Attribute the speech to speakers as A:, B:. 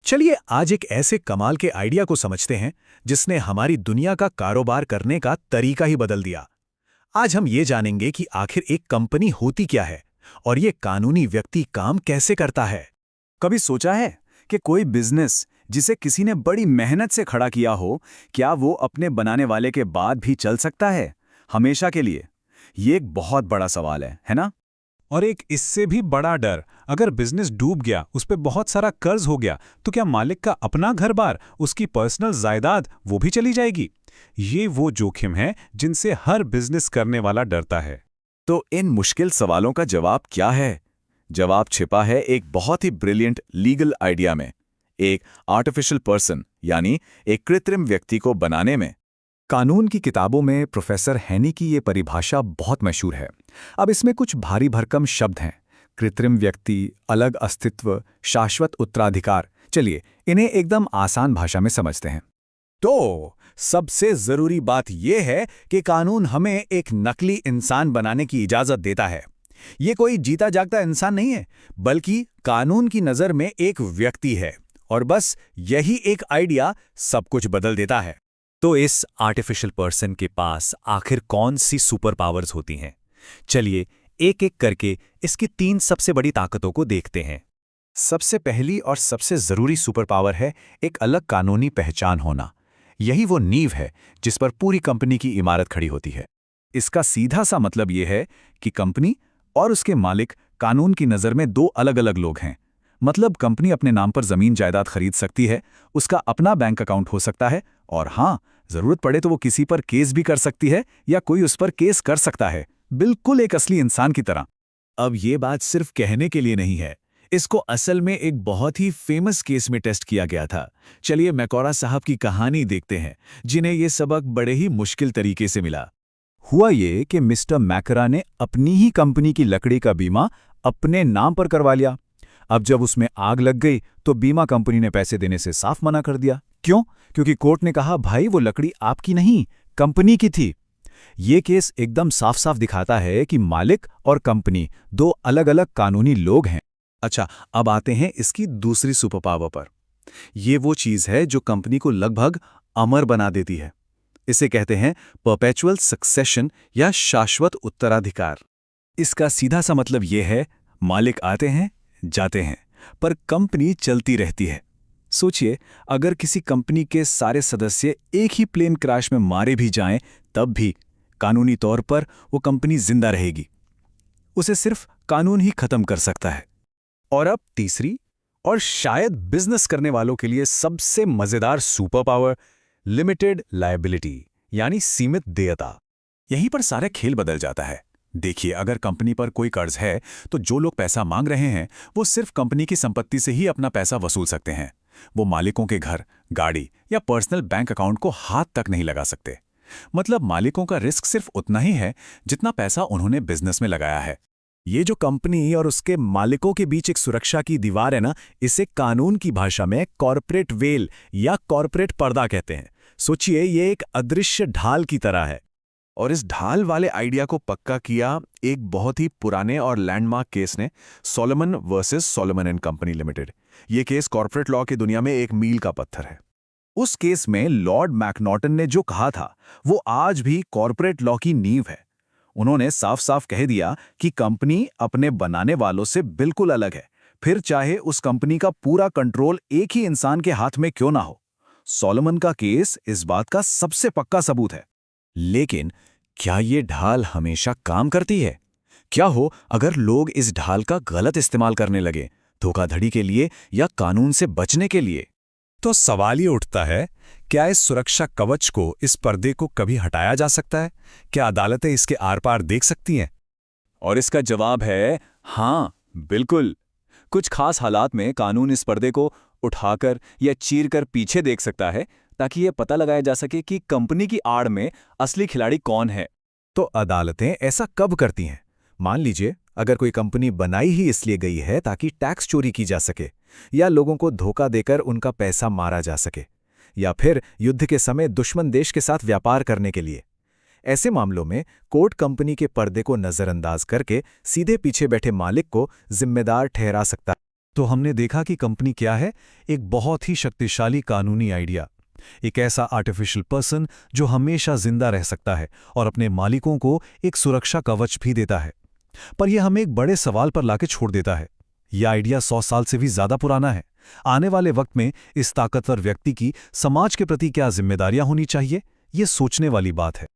A: चलिए आज एक ऐसे कमाल के आइडिया को समझते हैं जिसने हमारी दुनिया का कारोबार करने का तरीका ही बदल दिया। आज हम ये जानेंगे कि आखिर एक कंपनी होती क्या है और ये कानूनी व्यक्ति काम कैसे करता है।
B: कभी सोचा है कि कोई बिजनेस जिसे किसी ने बड़ी मेहनत से खड़ा किया हो, क्या वो अपने बनाने वाले के बाद भी चल सकता है हमेशा के लिए? ये एक बहुत बड़ा सवाल है ना?
C: और एक इससे भी बड़ा डर, अगर बिजनेस डूब गया, उस पे बहुत सारा कर्ज हो गया, तो क्या मालिक का अपना घर-बार, उसकी पर्सनल जायदाद वो भी चली जाएगी? ये वो जोखिम है जिनसे हर बिजनेस करने वाला डरता है।
B: तो इन मुश्किल सवालों का जवाब क्या है? जवाब छिपा है एक बहुत ही ब्रिलियंट लीगल आइडिया में, एक आर्टिफिशियल पर्सन यानी एक कृत्रिम व्यक्ति को बनाने में। कानून की किताबों में प्रोफेसर हैनी की ये परिभाषा बहुत मशहूर है। अब इसमें कुछ भारी भरकम शब्द हैं: कृत्रिम व्यक्ति, अलग अस्तित्व, शाश्वत उत्तराधिकार। चलिए इन्हें एकदम आसान भाषा में समझते हैं।
A: तो सबसे जरूरी बात यह है कि कानून हमें एक नकली इंसान बनाने की इजाजत देता है। ये कोई जीता जागता इंसान नहीं है, बल्कि कानून की नजर में एक व्यक्ति है, और बस यही एक आइडिया सब कुछ बदल देता है।
D: तो इस आर्टिफिशियल पर्सन के पास आखिर कौन सी सुपर पावर्स होती हैं? चलिए एक एक करके इसकी 3 सबसे बड़ी ताकतों को देखते हैं।
A: सबसे पहली और सबसे जरूरी सुपर पावर है एक अलग कानूनी पहचान होना। यही वो नींव है जिस पर पूरी कंपनी की इमारत खड़ी होती है। इसका सीधा सा मतलब यह है कि कंपनी और उसके मालिक कानून की नज़र में 2 अलग-अलग लोग हैं। मतलब कंपनी अपने नाम पर जमीन जायदाद खरीद सकती है, उसका अपना बैंक अकाउंट हो सकता है, और हाँ, जरूरत पड़े तो वो किसी पर केस भी कर सकती है या कोई उस पर केस कर सकता है, बिल्कुल एक असली इंसान की तरह।
B: अब ये बात सिर्फ कहने के लिए नहीं है, इसको असल में एक बहुत ही फेमस केस में टेस्ट किया गया था। चलिए मैकॉरा साहब की कहानी देखते हैं, जिन्हें ये सबक बड़े ही मुश्किल तरीके से मिला।
C: हुआ ये कि मिस्टर मैकरा ने अपनी ही कंपनी की लकड़ी का बीमा अपने नाम पर करवा लिया। अब जब उसमें आग लग गई तो बीमा कंपनी ने पैसे देने से साफ मना कर दिया। क्यों? क्योंकि कोर्ट ने कहा, भाई वो लकड़ी आपकी नहीं, कंपनी की थी। ये केस एकदम साफ साफ दिखाता है कि मालिक और कंपनी 2 अलग-अलग कानूनी लोग हैं।
B: अच्छा, अब आते हैं इसकी दूसरी सुपर पावर पर। ये वो चीज है जो कंपनी को लगभग अमर बना देती है। इसे कहते हैं परपेचुअल सक्सेशन या शाश्वत उत्तराधिकार। इसका सीधा सा मतलब ये है, मालिक आते हैं जाते हैं, पर कंपनी चलती रहती है। सोचिए, अगर किसी कंपनी के सारे सदस्य एक ही प्लेन क्रैश में मारे भी जाएं, तब भी कानूनी तौर पर वो कंपनी जिंदा रहेगी। उसे सिर्फ कानून ही खत्म कर सकता है।
A: और अब तीसरी और शायद बिजनेस करने वालों के लिए सबसे मजेदार सुपर पावर, लिमिटेड लायबिलिटी यानी सीमित देयता। यहीं पर सारे खेल बदल जाता है। देखिए, अगर कंपनी पर कोई कर्ज है तो जो लोग पैसा मांग रहे हैं वो सिर्फ कंपनी की संपत्ति से ही अपना पैसा वसूल सकते हैं। वो मालिकों के घर, गाड़ी या पर्सनल बैंक अकाउंट को हाथ तक नहीं लगा सकते। मतलब मालिकों का रिस्क सिर्फ उतना ही है जितना पैसा उन्होंने बिजनेस में लगाया है। ये जो कंपनी और उसके मालिकों के बीच एक सुरक्षा की दीवार है ना, इसे कानून की भाषा में कॉर्पोरेट वेल या कॉर्पोरेट पर्दा कहते हैं। सोचिए, ये एक अदृश्य ढाल की तरह है। और इस ढाल वाले आइडिया को पक्का किया एक बहुत ही पुराने और लैंडमार्क केस ने, Solomon versus Solomon and company limited. ये केस कॉर्पोरेट लॉ की दुनिया में एक मील का पत्थर है। उस केस में लॉर्ड मैकनॉटन ने जो कहा था वो आज भी कॉर्पोरेट लॉ की नींव है। उन्होंने साफ साफ कह दिया कि कंपनी अपने बनाने वालों से बिल्कुल अलग है, फिर चाहे उस कंपनी का पूरा कंट्रोल एक ही इंसान के हाथ में क्यों ना हो। सोलोमन का केस इस बात का सबसे पक्का सबूत है। लेकिन क्या ये ढाल हमेशा काम करती है? क्या हो अगर लोग इस ढाल का गलत इस्तेमाल करने लगे, धोखाधड़ी के लिए या कानून से बचने के लिए?
C: तो सवाल ये उठता है, क्या इस सुरक्षा कवच को, इस पर्दे को कभी हटाया जा सकता है? क्या अदालतें इसके आर पार देख सकती हैं?
B: और इसका जवाब है हाँ, बिल्कुल। कुछ खास हालात में कानून इस पर्दे को उठाकर या चीरकर पीछे देख सकता है, ताकि यह पता लगाया जा सके कि कंपनी की आड़ में असली खिलाड़ी कौन है।
A: तो अदालतें ऐसा कब करती हैं? मान लीजिए, अगर कोई कंपनी बनाई ही इसलिए गई है ताकि टैक्स चोरी की जा सके, या लोगों को धोखा देकर उनका पैसा मारा जा सके, या फिर युद्ध के समय दुश्मन देश के साथ व्यापार करने के लिए। ऐसे मामलों में कोर्ट कंपनी के पर्दे को नजरअंदाज करके सीधे पीछे बैठे मालिक को जिम्मेदार ठहरा सकता है।
B: तो हमने देखा कि कंपनी क्या है, एक बहुत ही शक्तिशाली कानूनी आइडिया, एक ऐसा आर्टिफिशियल पर्सन जो हमेशा जिंदा रह सकता है और अपने मालिकों को एक सुरक्षा कवच भी देता है। पर यह हमें एक बड़े सवाल पर लाके छोड़ देता है। यह आइडिया 100 साल से भी ज्यादा पुराना है। आने वाले वक्त में इस ताकतवर व्यक्ति की समाज के प्रति क्या जिम्मेदारियां होनी चाहिए, ये सोचने वाली बात है।